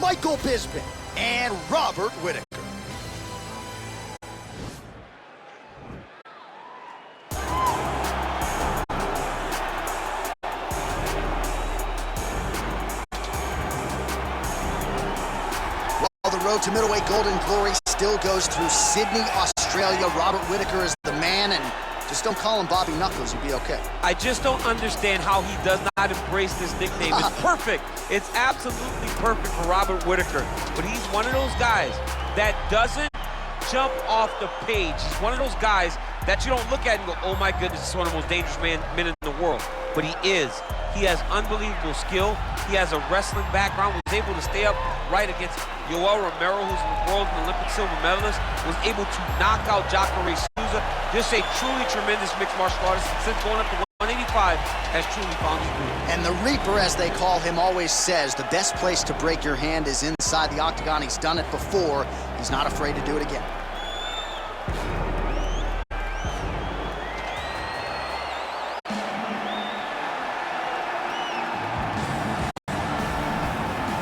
Michael Bisping and Robert Whittaker. The road to middleweight golden glory still goes through Sydney, Australia. Robert Whittaker is the man, and just don't call him Bobby Knuckles, you'll be okay. I just don't understand how he does not embrace this nickname. It's perfect. It's absolutely perfect for Robert Whittaker. But he's one of those guys that doesn't jump off the page. He's one of those guys that you don't look at and go, oh my goodness, this is one of the most dangerous men in the world. But he is. He has unbelievable skill. He has a wrestling background, was able to stay up right against Yoel Romero, who's a world and Olympic silver medalist, was able to knock out Jacare Souza. Just a truly tremendous mixed martial artist. Since going up to 185, has truly found his groove. And the Reaper, as they call him, always says the best place to break your hand is inside the octagon. He's done it before. He's not afraid to do it again.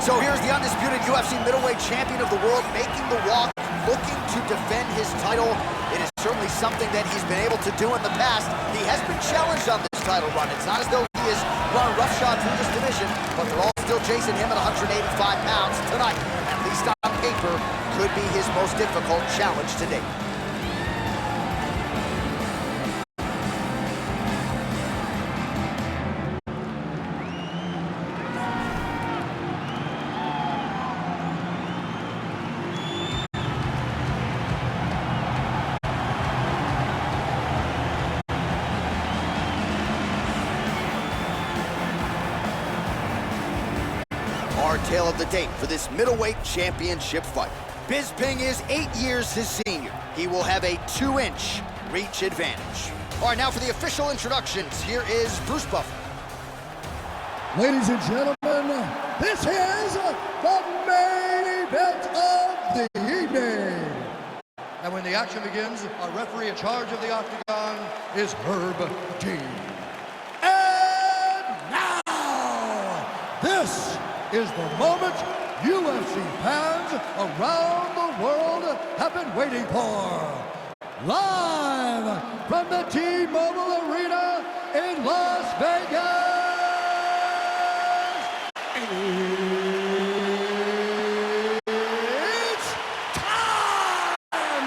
So here's the undisputed UFC middleweight champion of the world making the walk, looking to defend his title. It is certainly something that he's been able to do in the past. He has been challenged on this title run. It's not as though he has run roughshod through this division, but they're all still chasing him at 185 pounds tonight. At least on paper, could be his most difficult challenge to date. Our tale of the tape for this middleweight championship fight. Bisping is 8 years his senior. He will have a 2-inch reach advantage. All right, now for the official introductions, here is Bruce Buffer. Ladies and gentlemen, this is the main event of the evening. And when the action begins, our referee in charge of the octagon is Herb Dean. And now, this is the moment UFC fans around the world have been waiting for. Live from the T-Mobile Arena in Las Vegas. It's time!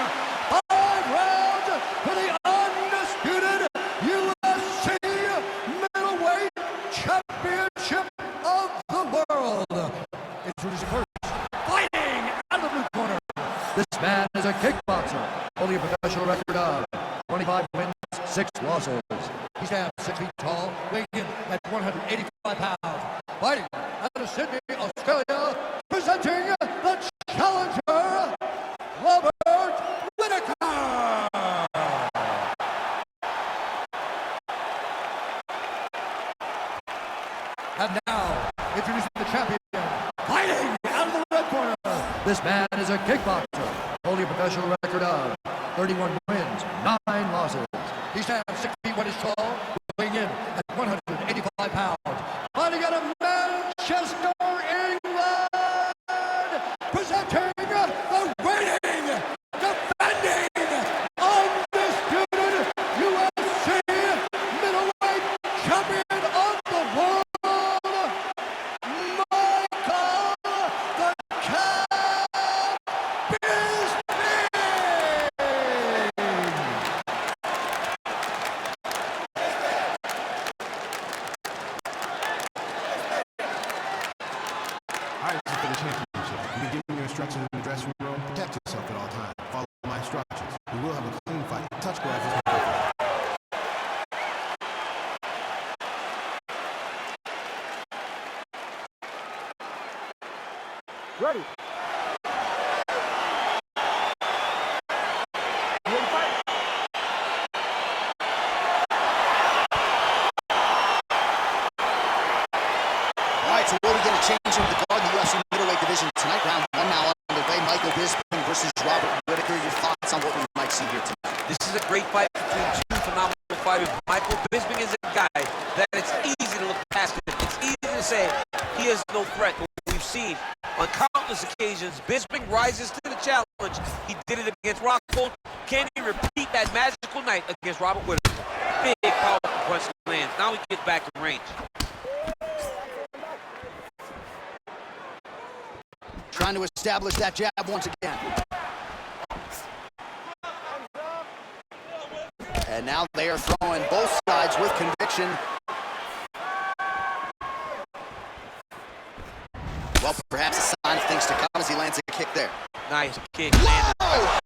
5 rounds for the undisputed UFC middleweight championship of the world. Introducing first, fighting out of the blue corner. This man is a kickboxer, holding a professional record of 25 wins, 6 losses. He stands 6 feet tall, weighing in at 185 pounds. Fighting out of Sydney, Australia, presenting the challenger, Robert Whittaker. And now, introducing the champion, fighting out of the red corner. This man is a kickboxer, holding a professional record of 31 wins, 9 losses. He stands 6 feet 1 inch tall, weighing in at 185 pounds. Fighting out of Manchester, England, presenting the reigning, defending, undisputed UFC middleweight champion of the world, Michael the Cat Bisping. All right, this is for the championship. You be giving your instructions in the dressing room. Protect yourself at all times. Follow my instructions. We will have a clean fight. Touch gloves is ready. So will we get a change of the guard in the UFC middleweight division tonight? Round 1 now underway. Michael Bisping versus Robert Whittaker. Your thoughts on what we might see here tonight? This is a great fight between 2 phenomenal fighters. Michael Bisping is a guy that it's easy to look past him. It's easy to say he is no threat. But we've seen on countless occasions, Bisping rises to the challenge. He did it against Rockhold. Can he repeat that magical night against Robert Whitaker? Big, powerful punch lands. Now he gets back in range. Trying to establish that jab once again. And now they are throwing both sides with conviction. Well, perhaps a sign of things to come as he lands a kick there. Nice kick. Whoa!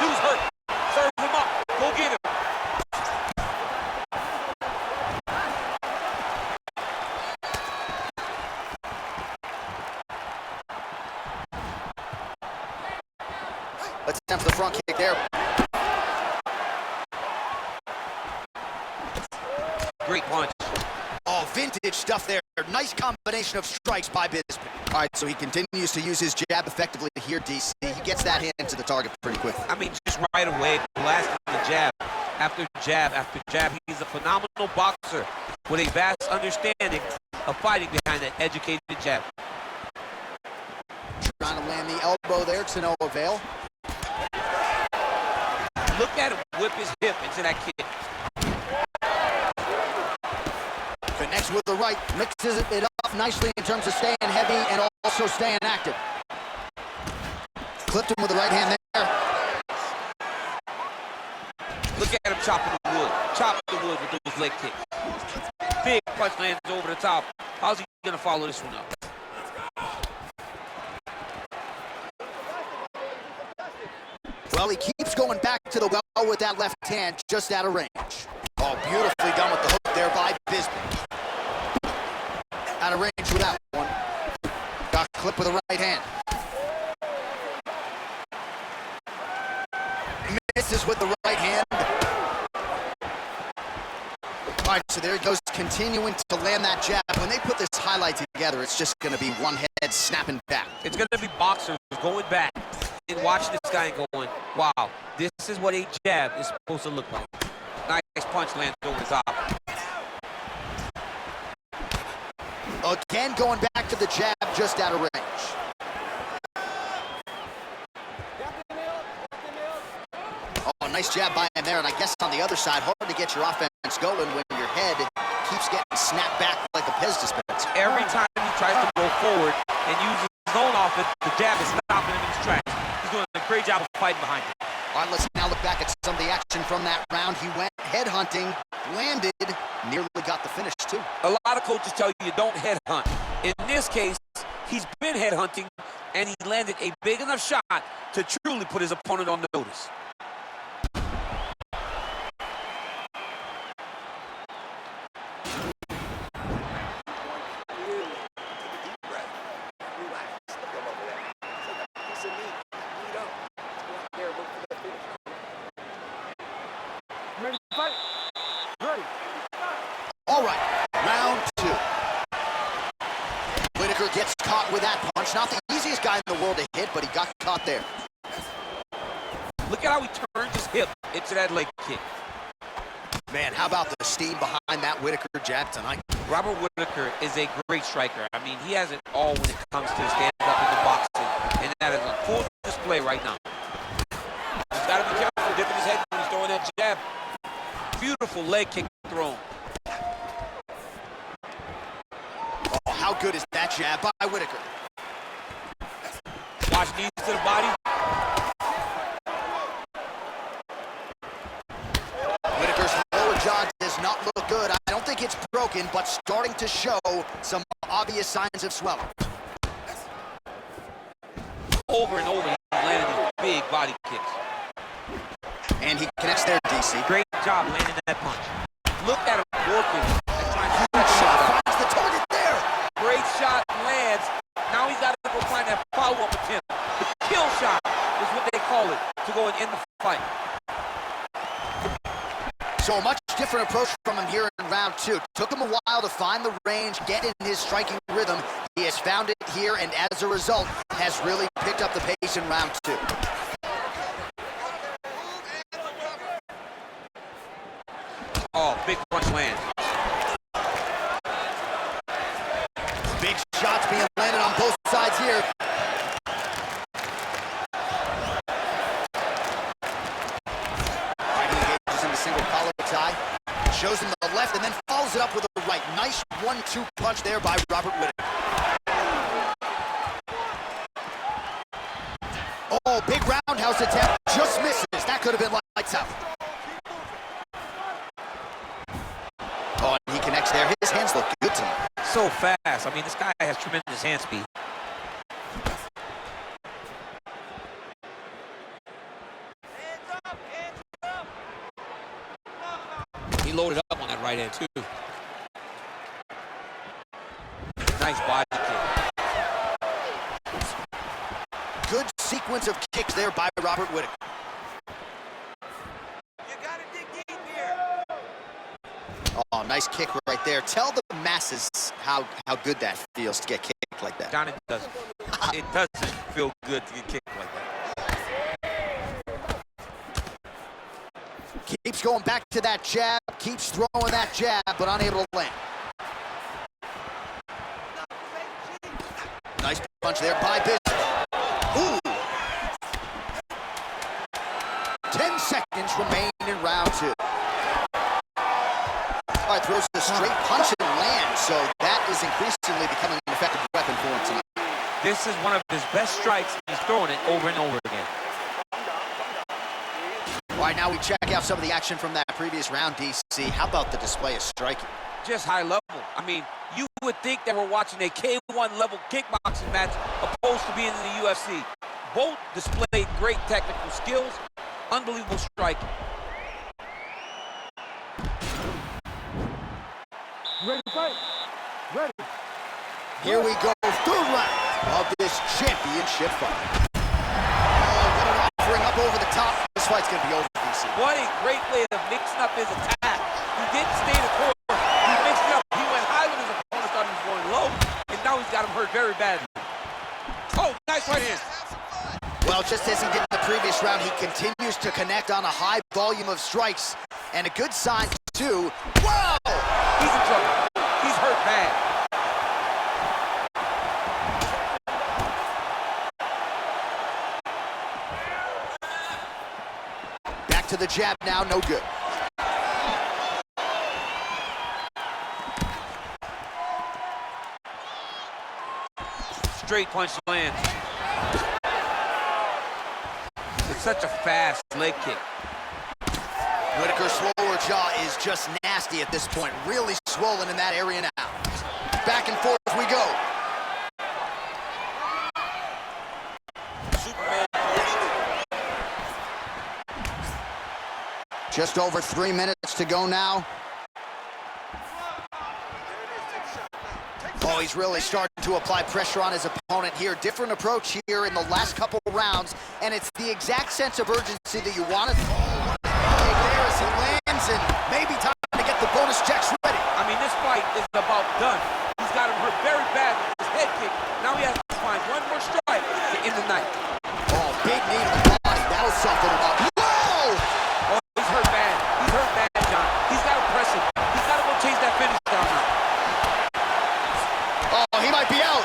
Dude's hurt. Serve him up. Go get him. Let's attempt the front kick there. Great punch. Oh, vintage stuff there. Nice combination of strikes by Bisping. All right, so he continues to use his jab effectively here, DC. He gets that hand to the target pretty quickly. I mean, just right away, blasting the jab after jab after jab. He's a phenomenal boxer with a vast understanding of fighting behind that educated jab. Trying to land the elbow there to no avail. Look at him whip his hip into that kick. Connects with the right, mixes it up nicely in terms of staying heavy and also staying active. Clipped him with the right hand there. Look at him chopping the wood. Chopping the wood with those leg kicks. Big punch lands over the top. How's he gonna follow this one up? Well, he keeps going back to the well with that left hand, just out of range. Oh, beautifully done with the hook there by Bisping. Out of range with that one. Got clipped with the right hand. Misses with the right hand. All right, so there he goes, continuing to land that jab. When they put this highlight together, it's just going to be one head snapping back. It's going to be boxers going back and watching this guy and going, wow, this is what a jab is supposed to look like. Nice punch lands over the top. Again, going back to the jab, just out of range. Oh, nice jab by him there, and I guess on the other side, hard to get your offense going when your head keeps getting snapped back like a Pez dispenser. Every time he tries to go forward and use his own offense, the jab is stopping him in his tracks. He's doing a great job of fighting behind it. All right, let's now look back at some of the action from that round. He went head hunting, landed, nearly got the finish too. A lot of coaches tell you don't head hunt. In this case, he's been head hunting, and he landed a big enough shot to truly put his opponent on notice. All right, round two. Whitaker gets caught with that punch. Not the easiest guy in the world to hit, but he got caught there. Look at how he turns his hip into that leg kick. Man, how about the steam behind that Whitaker jab tonight? Robert Whitaker is a great striker. I mean, he has it all when it comes to stand up in the boxing, and that is on full display right now. He's got to be careful dipping his head when he's throwing that jab. Beautiful leg kick thrown. Oh, how good is that jab by Whitaker? Watch knees to the body. Whitaker's lower jaw does not look good. I don't think it's broken, but starting to show some obvious signs of swelling. Over and over, he's landing these big body kicks. And he connects there, DC. Great job landing that punch. Look at him working and trying to That shot finds the target there. great shot lands. Now he's got to go find that follow-up attempt. The kill shot is what they call it to go and end the fight. So a much different approach from him here in round two. Took him a while to find the range, get in his striking rhythm. He has found it here, and as a result, has really picked up the pace in round two. Oh, big punch lands. Big shots being landed on both sides here. follows it up with a right. Nice 1-2 punch there by Robert Whittaker. Oh, big roundhouse attempt. Just misses. That could have been lights out. Oh, and he connects there. His hands look good tonight. So fast. I mean, this guy has tremendous hand speed. He loaded up on that right hand, too. Nice body kick. Good sequence of kicks there by Robert Whittaker. You gotta dig deep here. Oh, nice kick right there. Tell the masses how good that feels to get kicked like that. John, it doesn't. It doesn't feel good to get kicked like that. Keeps going back to that jab, keeps throwing that jab, but unable to land. Nice punch there by Bisping. Ooh! 10 seconds remain in round 2. All right, throws a straight punch and lands, so that is increasingly becoming an effective weapon for him tonight. This is one of his best strikes. He's throwing it over and over again. All right, now we check out some of the action from that previous round, DC. How about the display of striking? Just high level. I mean, you would think that we're watching a K1 level kickboxing match opposed to being in the UFC. Both displayed great technical skills, unbelievable striking. Ready to fight? Ready. Here we go, third round of this championship fight. Oh, what an offering up over the top. This fight's gonna be over, DC. What a great way of mixing up his attack. He didn't stay the course. He mixed it up. He went high when his opponent thought he was going low, and now he's got him hurt very badly. Oh, nice right hand. Well, just as he did in the previous round, he continues to connect on a high volume of strikes. And a good sign, too. Whoa! He's in trouble. He's hurt bad. Back to the jab now, no good. Straight punch lands. It's such a fast leg kick. Whittaker's lower jaw is just nasty at this point. Really swollen in that area now. Back and forth we go. Superman. Just over 3 minutes to go now. Oh, he's really starting to apply pressure on his opponent here. Different approach here in the last couple rounds, and it's the exact sense of urgency that you want it. Okay, there as he lands, and maybe time to get the bonus checks ready. I mean, this fight is about done. He's got him hurt very bad with his head kick. Now he has to find one more strike to end the night. Oh, big knee to the body. That'll soften him up. Whoa! Oh, he's hurt bad. He's hurt bad, John. He's got to press him. He's got to go chase that finish down now. Oh, he might be out.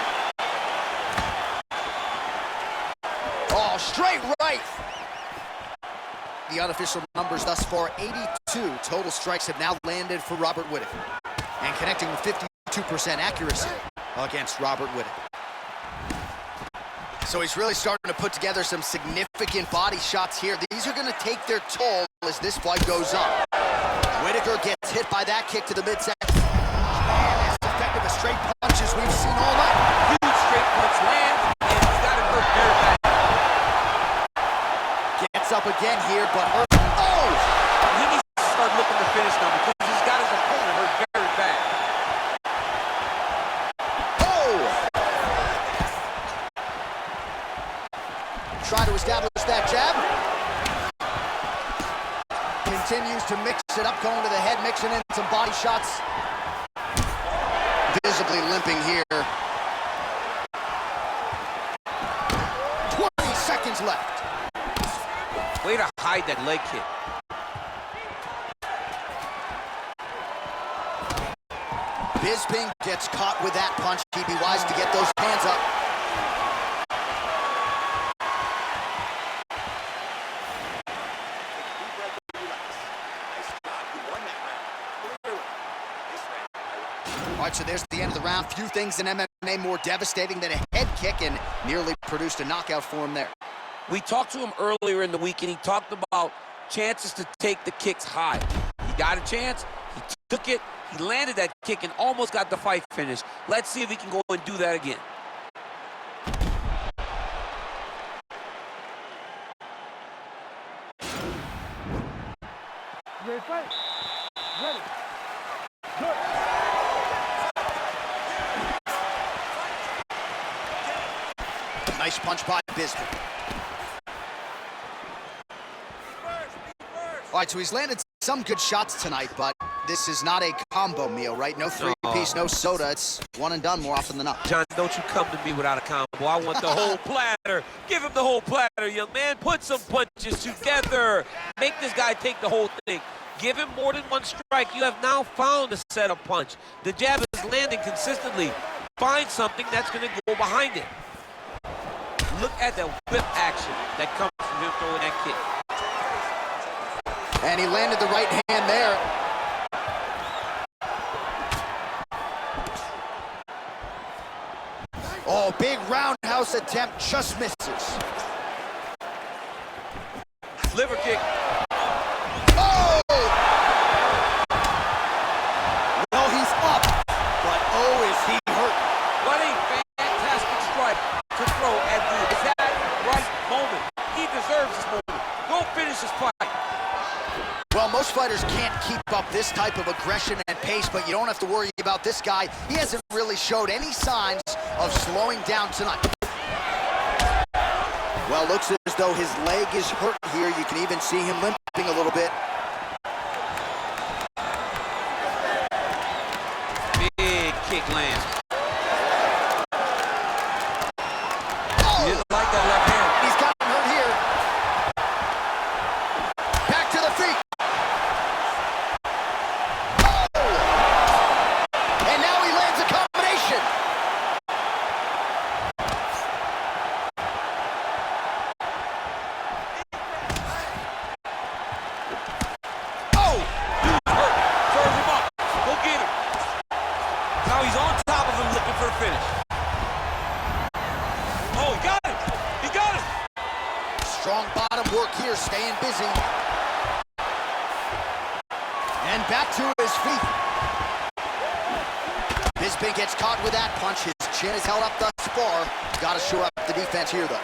Oh, straight right. The unofficial numbers thus far, 82 total strikes have now landed for Robert Whittaker. And connecting with 52% accuracy against Robert Whittaker. So he's really starting to put together some significant body shots here. These are going to take their toll as this fight goes on. Whittaker gets hit by that kick to the midsection. And as effective as straight punches we've seen all night. Huge straight punch lands, and he's got him hurt very bad. Gets up again here, but hurt. Oh! He needs to start looking to finish now because he's got his opponent hurt very bad. Oh! Try to establish that jab. Continues to mix it up, going to the head, mixing in some body shots. Visibly limping here. 20 seconds left. Way to hide that leg kick. Bisping gets caught with that punch. He'd be wise to get those hands up. All right, so there's the end of the round. Few things in MMA more devastating than a head kick, and nearly produced a knockout for him there. We talked to him earlier in the week, and he talked about chances to take the kicks high. He got a chance, he took it, he landed that kick, and almost got the fight finished. Let's see if he can go and do that again. Ready, fight. Ready. Good. Nice punch by Bisping. All right, so he's landed some good shots tonight, but this is not a combo meal, right? No three-piece, no soda. It's one and done more often than not. John, don't you come to me without a combo. I want the whole platter. Give him the whole platter, young man. Put some punches together. Make this guy take the whole thing. Give him more than one strike. You have now found a setup punch. The jab is landing consistently. Find something that's going to go behind it. Look at the whip action that comes from him throwing that kick. And he landed the right hand there. Oh, big roundhouse attempt, just misses. Liver kick. Oh! Well, he's up, but oh, is he hurt. What a fantastic strike to throw at the exact right moment. He deserves this moment. Go finish his fight. Well, most fighters can't keep up this type of aggression and pace, but you don't have to worry about this guy. He hasn't really showed any signs of slowing down tonight. Well, looks as though his leg is hurt here. You can even see him limping a little bit. Big kick lands. Oh! He didn't like that left hand. He's gotten hurt here. Back to the feet. And now he lands a combination. Oh! Dude's hurt. Serve him up. Go get him. Now he's on top of him looking for a finish. Oh, he got him. He got him. Strong bottom work here, staying busy. And back to his feet. Bisping gets caught with that punch. His chin is held up thus far. Got to show up the defense here, though.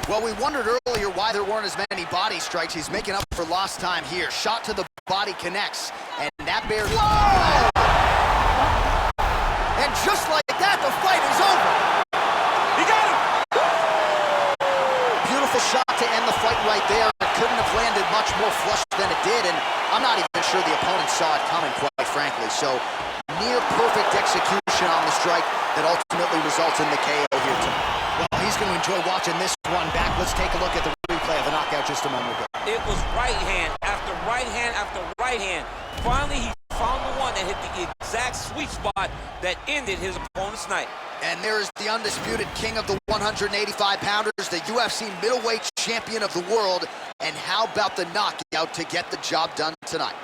Well, we wondered earlier why there weren't as many body strikes. He's making up for lost time here. Shot to the body connects, and that bears... Whoa! And just like that, the fight is over. He got him. Beautiful shot to end the fight right there. It couldn't have landed much more flush than it did, and I'm not even sure the opponent saw it coming, quite frankly. So, near perfect execution on the strike that ultimately results in the KO here tonight. Well, he's going to enjoy watching this one back. Let's take a look at the replay of the knockout just a moment ago. It was right hand after right hand after right hand. Finally, he found the one that hit the exact sweet spot that ended his opponent's night. And there is the undisputed king of the 185-pounders, the UFC middleweight champion of the world. And how about the knockout to get the job done tonight?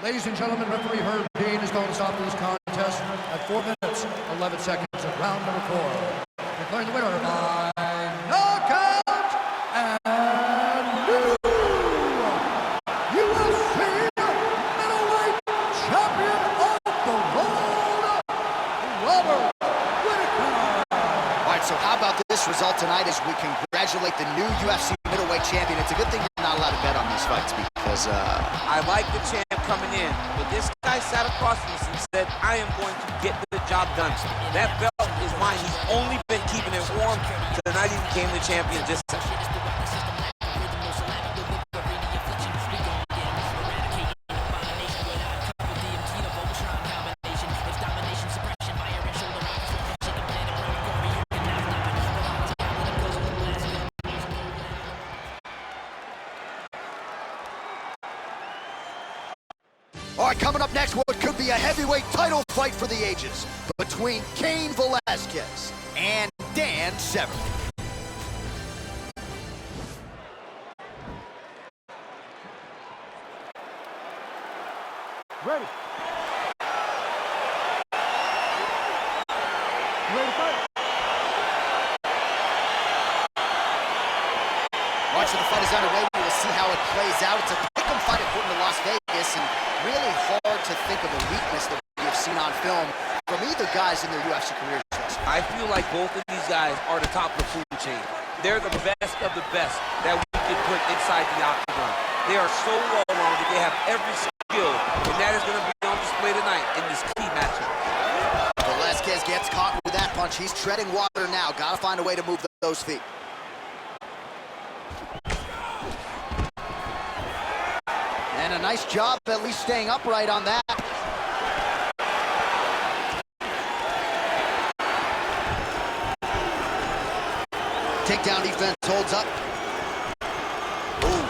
Ladies and gentlemen, referee Herb Dean is going to stop this contest at 4 minutes, 11 seconds of round number 4. Declaring the winner by knockout and new UFC middleweight champion of the world, Robert Whittaker. All right, so how about this result tonight as we congratulate the new UFC middleweight champion? It's a good thing you're not allowed to bet on these fights because... I like the champ coming in, but this guy sat across from us and said, I am going to get the job done. That belt is mine. He's only been keeping it warm. Tonight he became the champion. Just All right, coming up next, what could be a heavyweight title fight for the ages between Cain Velasquez and Dan Severn. Ready. Once the fight is underway, we will see how it plays out. It's a pick'em fight according to Las Vegas, and really hard to think of a weakness that we have seen on film from either guys in their UFC careers. I feel like both of these guys are the top of the food chain. They're the best of the best that we can put inside the octagon. They are so well-rounded. They have every skill, and that is going to be on display tonight in this key matchup. Velasquez gets caught with that punch. He's treading water now. Got to find a way to move those feet. And a nice job at least staying upright on that. Takedown defense holds up. Ooh.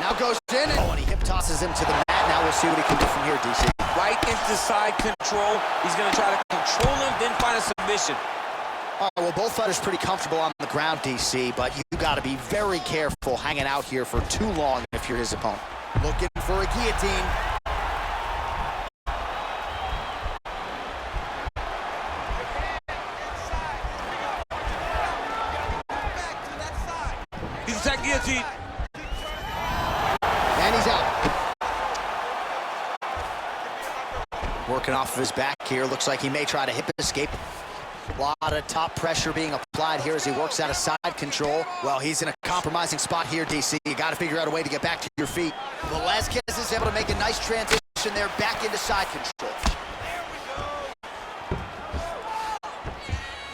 Now goes in, and he hip tosses him to the mat. Now we'll see what he can do from here, DC. Right into side control. He's going to try to control him, then find a submission. All right, well, both fighters pretty comfortable on the ground, DC, but you got to be very careful hanging out here for too long if you're his opponent. Looking for a guillotine. He's attacking guillotine. And he's out. Working off of his back here. Looks like he may try to hip escape. A lot of top pressure being applied here as he works out of side control. Well, he's in a compromising spot here, DC. You got to figure out a way to get back to your feet. Velasquez is able to make a nice transition there back into side control.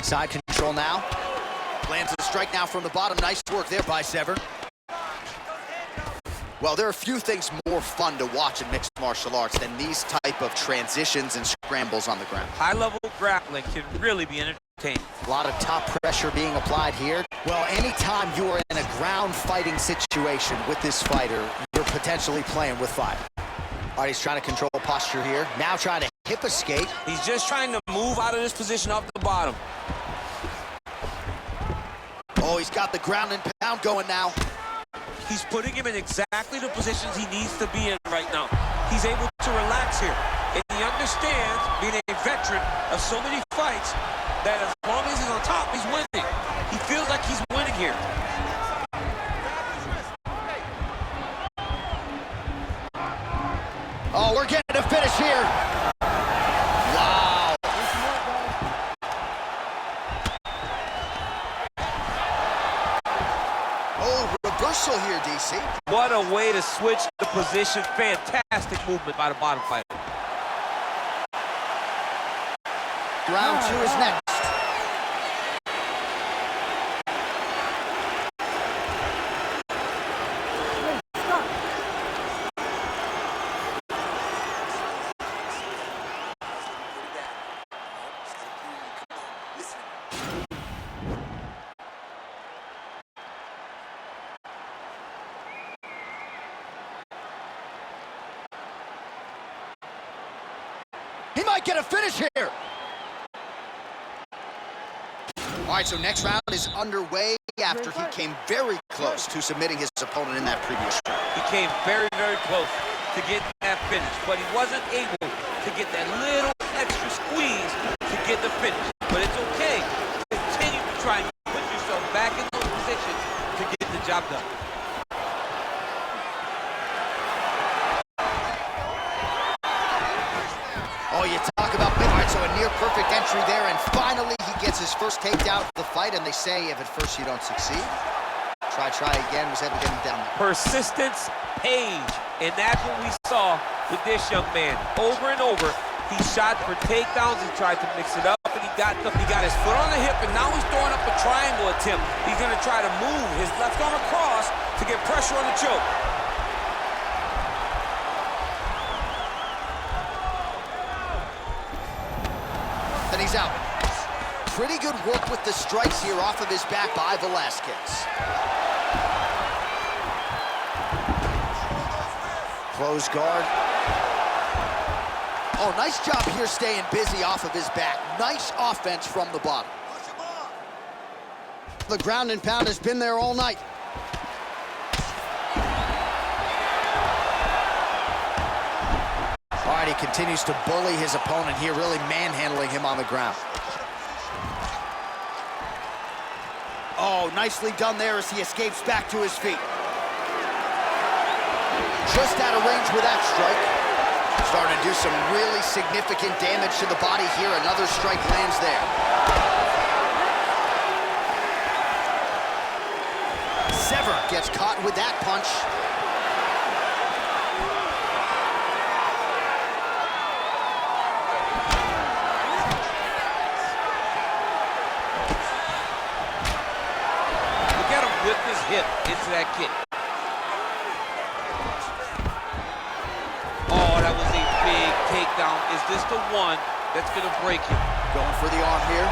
Side control now. Lands a strike now from the bottom. Nice work there by Severn. Well, there are a few things more fun to watch in mixed martial arts than these type of transitions and scrambles on the ground. High-level grappling can really be entertaining. A lot of top pressure being applied here. Well, anytime you are in a ground fighting situation with this fighter, you're potentially playing with fire. All right, he's trying to control posture here. Now trying to hip escape. He's just trying to move out of this position off the bottom. Oh, he's got the ground and pound going now. He's putting him in exactly the positions he needs to be in right now. He's able to relax here. And he understands, being a veteran of so many fights, that as long as he's on top, he's winning. He feels like he's winning here. Oh, we're getting a finish here. Wow. Oh, reversal here, DC. What a way to switch the position. Fantastic movement by the bottom fighter. Round two is next. He might get a finish here. All right, so next round is underway after he came very close to submitting his opponent in that previous round. He came very, very close to getting that finish, but he wasn't able to get that little extra squeeze to get the finish. But it's okay. Continue to try and put yourself back in those positions to get the job done. Oh, you talk about big. All right, so a near-perfect entry there, and finally he gets his first takedown of the fight, and they say if at first you don't succeed, try again, was able to get him down there. Persistence pays, and that's what we saw with this young man. Over and over, he shot for takedowns, he tried to mix it up, and he got his foot on the hip, and now he's throwing up a triangle attempt. He's gonna try to move his left arm across to get pressure on the choke. And he's out. Pretty good work with the strikes here off of his back by Velasquez. Close guard. Oh, nice job here staying busy off of his back. Nice offense from the bottom. The ground and pound has been there all night. All right, he continues to bully his opponent here, really manhandling him on the ground. Oh, nicely done there as he escapes back to his feet. Just out of range with that strike. Starting to do some really significant damage to the body here. Another strike lands there. Sever gets caught with that punch. Look at him whip his hip into that kick. Oh, that was a big takedown. Is this the one that's gonna break him? Going for the arm here.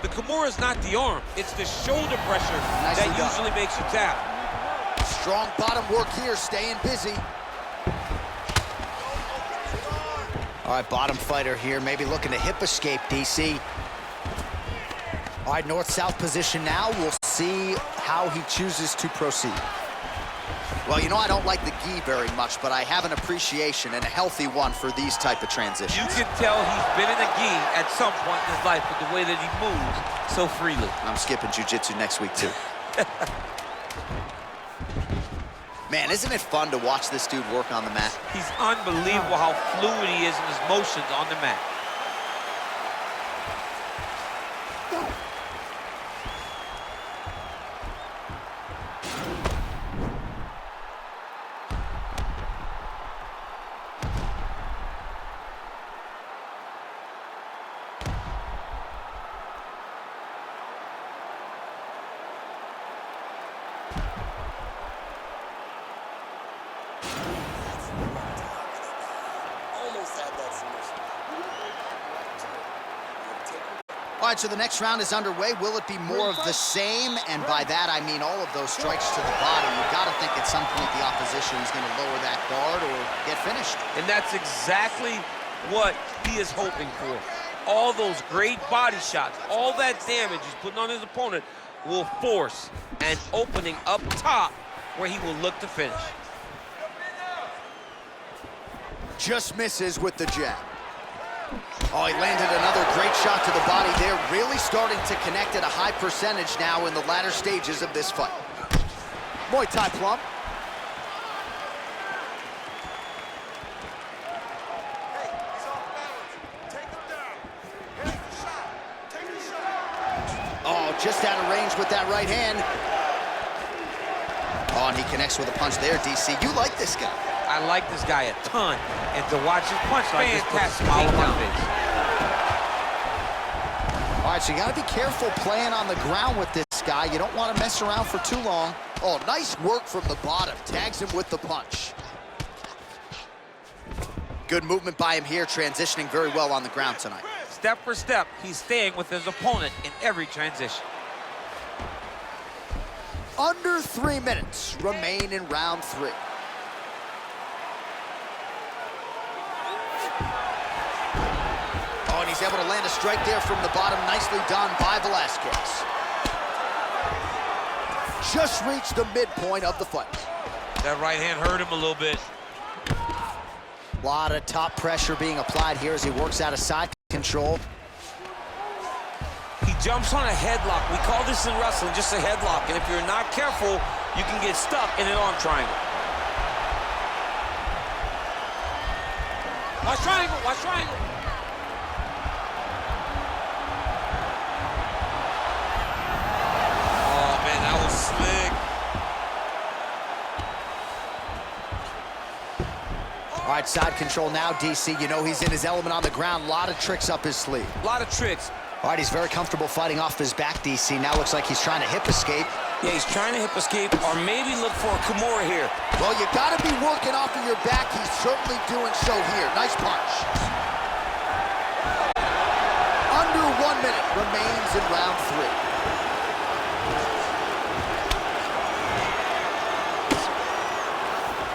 The Kimura is not the arm. It's the shoulder pressure Nicely that done. usually makes you tap. Strong bottom work here, staying busy. All right, bottom fighter here, maybe looking to hip escape, DC. All right, north-south position now. We'll see how he chooses to proceed. Well, you know, I don't like the gi very much, but I have an appreciation and a healthy one for these type of transitions. You can tell he's been in a gi at some point in his life with the way that he moves so freely. I'm skipping jiu-jitsu next week, too. Man, isn't it fun to watch this dude work on the mat? He's unbelievable how fluid he is in his motions on the mat. All right, so the next round is underway. Will it be more of the same? And by that, I mean all of those strikes to the body. You've got to think at some point the opposition is going to lower that guard or get finished. And that's exactly what he is hoping for. All those great body shots, all that damage he's putting on his opponent will force an opening up top where he will look to finish. Just misses with the jab. Oh, he landed another great shot to the body there. Really starting to connect at a high percentage now in the latter stages of this fight. Muay Thai plum. Oh, just out of range with that right hand. Oh, and he connects with a punch there, DC. You like this guy. I like this guy a ton, and to watch his punch like this puts a Fantastic smile on my takedown. face. All right, so you got to be careful playing on the ground with this guy. You don't want to mess around for too long. Oh, nice work from the bottom. Tags him with the punch. Good movement by him here, transitioning very well on the ground tonight. Step for step, he's staying with his opponent in every transition. Under 3 minutes remain in round 3. Oh, and he's able to land a strike there from the bottom. Nicely done by Velasquez. Just reached the midpoint of the fight. That right hand hurt him a little bit. A lot of top pressure being applied here as he works out of side control. He jumps on a headlock. We call this in wrestling just a headlock, and if you're not careful, you can get stuck in an arm triangle. Watch triangle, watch triangle. Oh, man, that was slick. All right, side control now, DC. You know he's in his element on the ground. A lot of tricks up his sleeve. A lot of tricks. All right, he's very comfortable fighting off his back, DC. Now looks like he's trying to hip escape. Yeah, he's trying to hip escape or maybe look for a Kimura here. Well, you got to be working off of your back. He's certainly doing so here. Nice punch. Under 1 minute remains in round 3.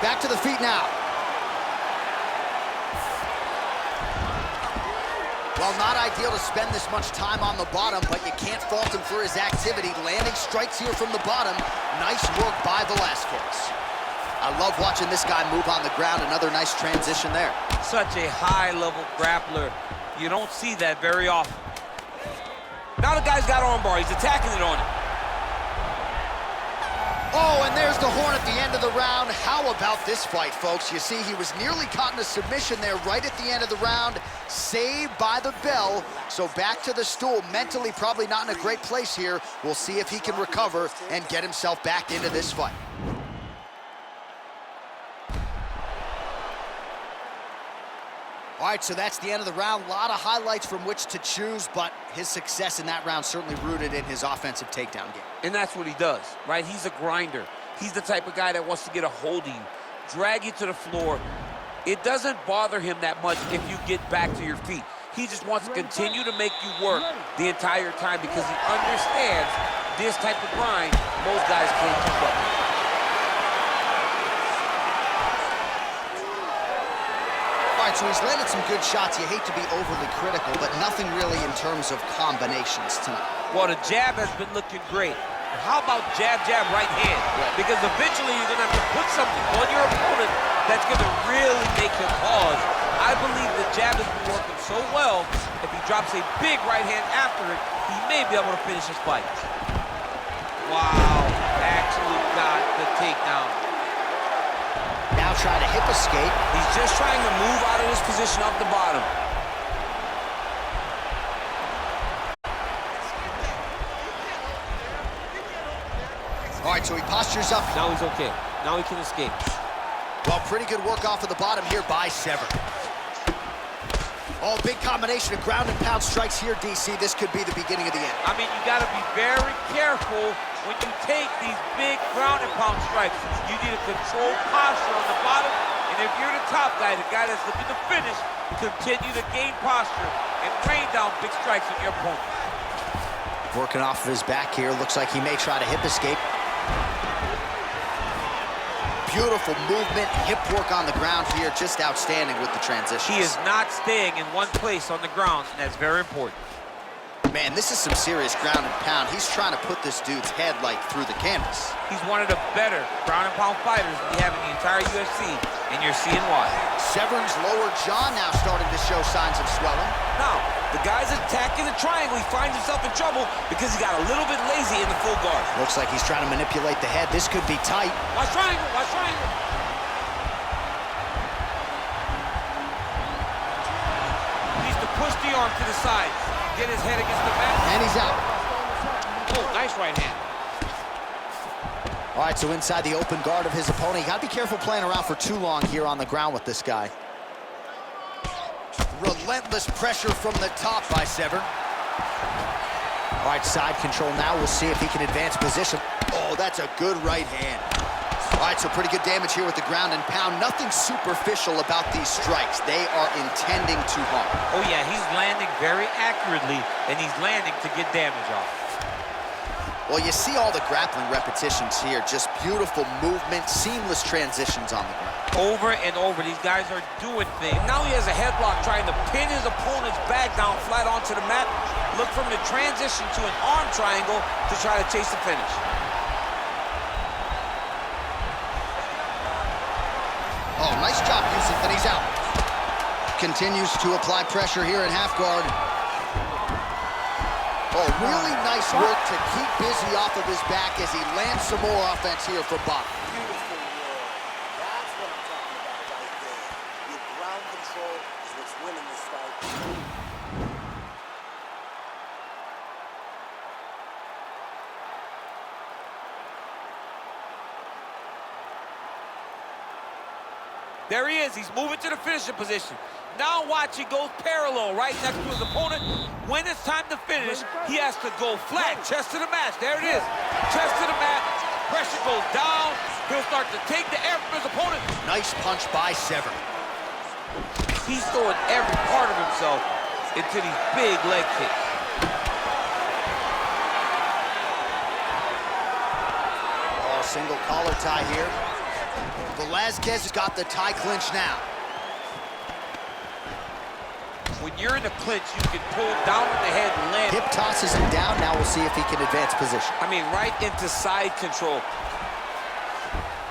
Back to the feet now. Well, not ideal to spend this much time on the bottom, but you can't fault him for his activity. Landing strikes here from the bottom. Nice work by Velasquez. I love watching this guy move on the ground. Another nice transition there. Such a high-level grappler. You don't see that very often. Now the guy's got armbar. He's attacking it on it. Oh, and there's the horn at the end of the round. How about this fight, folks? You see, he was nearly caught in a submission there right at the end of the round. Saved by the bell. So back to the stool. Mentally probably not in a great place here. We'll see if he can recover and get himself back into this fight. All right, so that's the end of the round. A lot of highlights from which to choose, but his success in that round certainly rooted in his offensive takedown game. And that's what he does, right? He's a grinder. He's the type of guy that wants to get a hold of you, drag you to the floor. It doesn't bother him that much if you get back to your feet. He just wants to continue to make you work the entire time because he understands this type of grind most guys can't keep up. All right, so he's landed some good shots. You hate to be overly critical, but nothing really in terms of combinations tonight. Well, the jab has been looking great. How about jab, jab, right hand? Right. Because eventually you're going to have to put something on your opponent that's going to really make him pause. I believe the jab has been working so well, if he drops a big right hand after it, he may be able to finish his fight. Wow, actually got the takedown. Now trying to hip escape. He's just trying to move out of this position up the bottom. All right, so he postures up. Now he's okay. Now he can escape. Well, pretty good work off of the bottom here by Severn. Oh, big combination of ground and pound strikes here, DC. This could be the beginning of the end. I mean, you got to be very careful when you take these big ground and pound strikes. You need a controlled posture on the bottom, and if you're the top guy, the guy that's looking to finish, continue to gain posture and rain down big strikes on your opponent. Working off of his back here. Looks like he may try to hip escape. Beautiful movement, hip work on the ground here. Just outstanding with the transition. He is not staying in one place on the ground, and that's very important. Man, this is some serious ground and pound. He's trying to put this dude's head, like, through the canvas. He's one of the better ground and pound fighters we have in the entire UFC, and you're seeing why. Severn's lower jaw now starting to show signs of swelling. Now, the guy's attacking the triangle. He finds himself in trouble because he got a little bit lazy in the full guard. Looks like he's trying to manipulate the head. This could be tight. Watch triangle, watch triangle. He needs to push the arm to the side. Get his head against the mat. And he's out. Oh, nice right hand. All right, so inside the open guard of his opponent. You got to be careful playing around for too long here on the ground with this guy. Relentless pressure from the top by Severn. All right, side control now. We'll see if he can advance position. Oh, that's a good right hand. All right, so pretty good damage here with the ground and pound. Nothing superficial about these strikes. They are intending to harm. Oh, yeah, he's landing very accurately, and he's landing to get damage off. Well, you see all the grappling repetitions here. Just beautiful movement, seamless transitions on the ground. Over and over, these guys are doing things. Now he has a headlock trying to pin his opponent's back down flat onto the mat. Look for him to transition to an arm triangle to try to chase the finish. Oh, nice job using, and he's out. Continues to apply pressure here in half guard. Oh, really nice work to keep busy off of his back as he lands some more offense here from Bob. Beautiful work. That's what I'm talking about right there. Your ground control is what's winning this fight. There he is. He's moving to the finishing position. Now watch, he goes parallel right next to his opponent. When it's time to finish, he has to go flat, chest to the mat. There it is. Chest to the mat. Pressure goes down. He'll start to take the air from his opponent. Nice punch by Severn. He's throwing every part of himself into these big leg kicks. Oh, single collar tie here. Velasquez has got the tie clinch now. When you're in a clinch, you can pull down on the head and land. Hip tosses him down. Now we'll see if he can advance position. I mean, right into side control.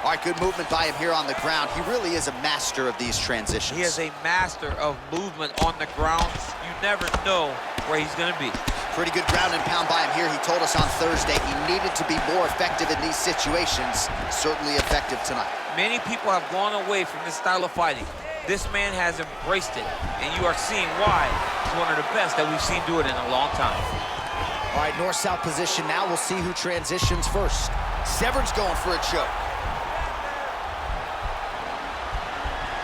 All right, good movement by him here on the ground. He really is a master of these transitions. He is a master of movement on the ground. You never know where he's going to be. Pretty good ground and pound by him here. He told us on Thursday he needed to be more effective in these situations. Certainly effective tonight. Many people have gone away from this style of fighting. This man has embraced it, and you are seeing why he's one of the best that we've seen do it in a long time. All right, north-south position. Now we'll see who transitions first. Severn's going for a choke.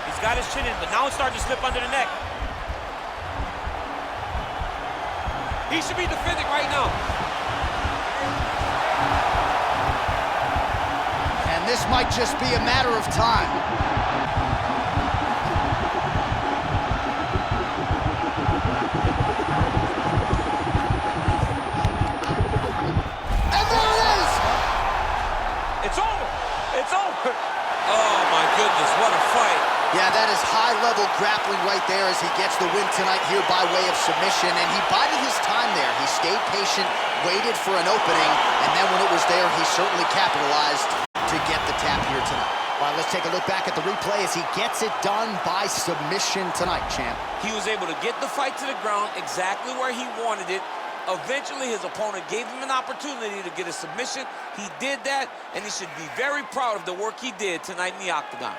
He's got his chin in, but now it's starting to slip under the neck. He should be defending right now. And this might just be a matter of time. And there it is! It's over. It's over. Oh, my goodness, what a fight. Yeah, that is high-level grappling right there as he gets the win tonight here by way of submission, and he bided his time there. He stayed patient, waited for an opening, and then when it was there, he certainly capitalized to get the tap here tonight. All right, let's take a look back at the replay as he gets it done by submission tonight, champ. He was able to get the fight to the ground exactly where he wanted it. Eventually, his opponent gave him an opportunity to get a submission. He did that, and he should be very proud of the work he did tonight in the octagon.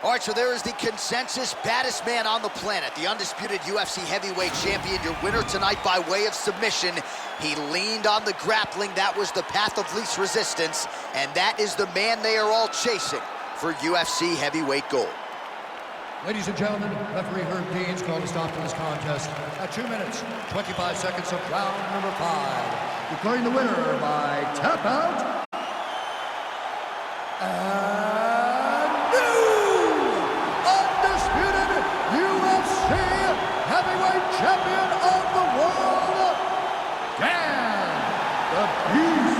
All right, so there is the consensus baddest man on the planet, the undisputed UFC heavyweight champion, your winner tonight by way of submission. He leaned on the grappling. That was the path of least resistance, and that is the man they are all chasing for UFC heavyweight gold. Ladies and gentlemen, referee Herb Dean's called a stop to this contest at 2 minutes, 25 seconds of round number 5. Declaring the winner by tap out. And new undisputed UFC heavyweight champion of the world, Dan the Beast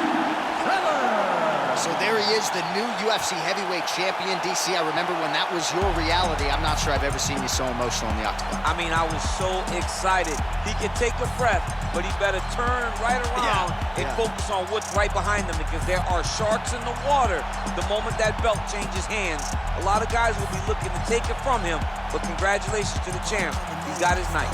Severn. So there he is, the new UFC heavyweight champion. DC, I remember when that was your reality. I'm not sure I've ever seen you so emotional in the octagon. I mean, I was so excited. He can take a breath, but he better turn right around and focus on what's right behind him, because there are sharks in the water the moment that belt changes hands. A lot of guys will be looking to take it from him, but congratulations to the champ. He's got his night.